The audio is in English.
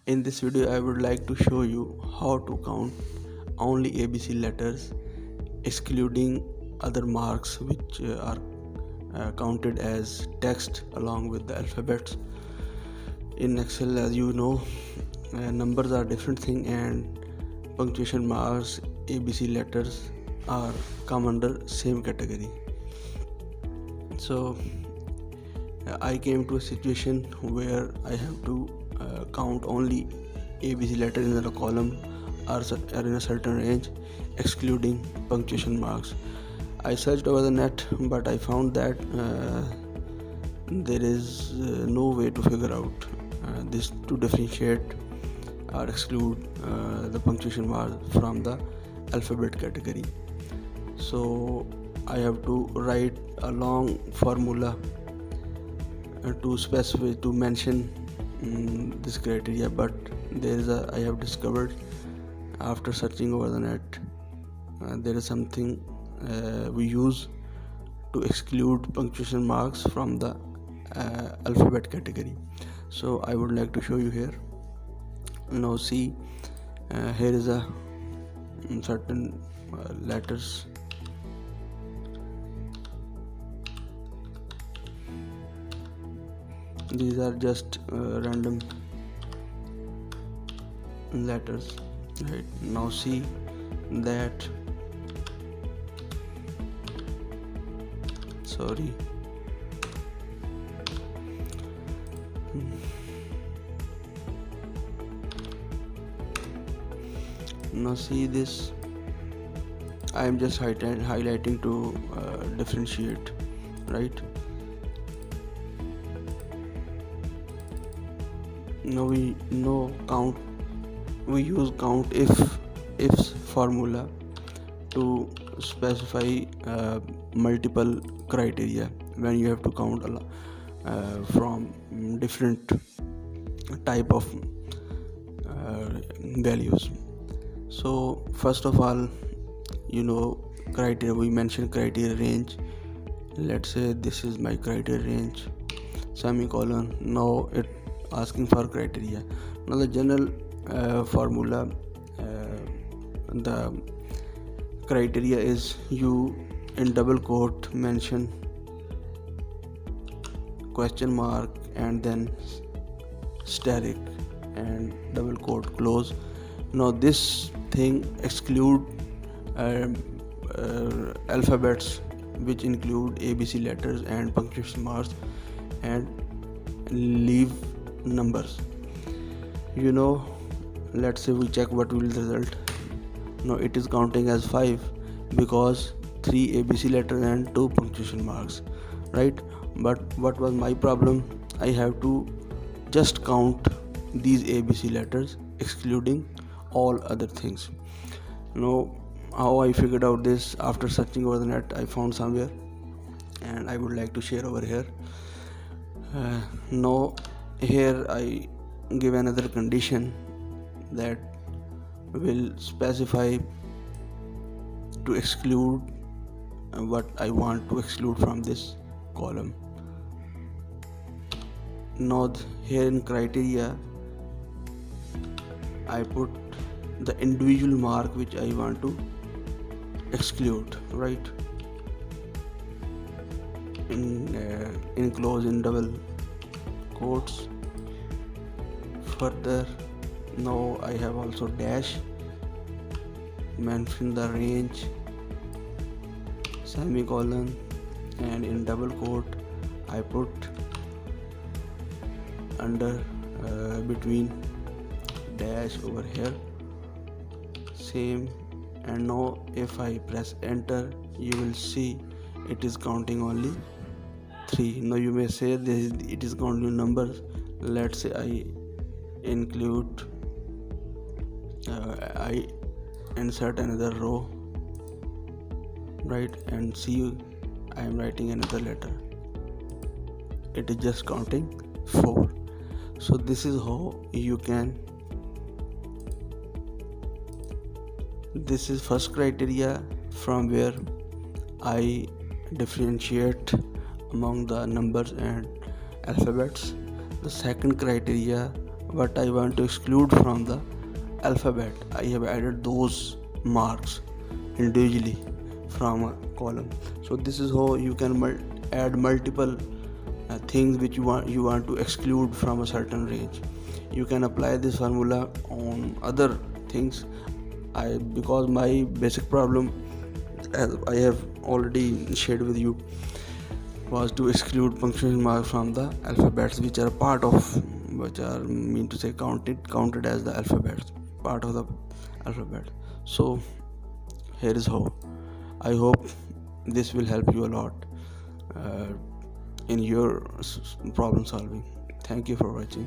In this video, I would like to show you how to count only ABC letters, excluding other marks which are counted as text along with the alphabets. In Excel, as you know, numbers are different thing, and punctuation marks, ABC letters are come under same category. So I came to a situation where I have to count only ABC letters in a column or in a certain range, excluding punctuation marks. I searched over the net, but I found that there is no way to figure out this to differentiate or exclude the punctuation mark from the alphabet category. So I have to write a long formula to specify to mention this criteria, but I have discovered after searching over the net there is something we use to exclude punctuation marks from the alphabet category. So I would like to show you here. Now see, here is a certain letters. These are just random letters, right? Now see that, sorry, now see this, I am just highlighting to differentiate, right? Now we know count, we use COUNTIFS formula to specify multiple criteria when you have to count from different type of values. So first of all, criteria, we mentioned criteria range. Let's say this is my criteria range, semicolon. Now it asking for criteria. Now the general formula, the criteria is you in double quote mention question mark and then asterisk and double quote close. Now this thing exclude alphabets which include ABC letters and punctuation marks, and leave numbers. Let's say we check what will the result. Now it is counting as 5 because 3 ABC letters and 2 punctuation marks, right? But what was my problem? I have to just count these ABC letters, excluding all other things. How I figured out this? After searching over the net, I found somewhere, and I would like to share over here. Now here I give another condition that will specify to exclude what I want to exclude from this column. Now here in criteria I put the individual mark which I want to exclude, right? In close in double quotes. Further, now I have also dash, mention the range, semicolon, and in double quote I put under between dash over here, same. And now if I press enter, you will see it is counting only 3. Now you may say it is counting numbers. Let's say I include I insert another row, right? And see, I am writing another letter. It is just counting 4. So this is how you can, this is first criteria from where I differentiate among the numbers and alphabets. The second criteria what I want to exclude from the alphabet, I have added those marks individually from a column. So this is how you can add multiple things which you want to exclude from a certain range. You can apply this formula on other things. Because my basic problem, as I have already shared with you, was to exclude punctuation marks from the alphabets which are counted as the alphabets, part of the alphabet. So here is how. I hope this will help you a lot in your problem solving. Thank you for watching.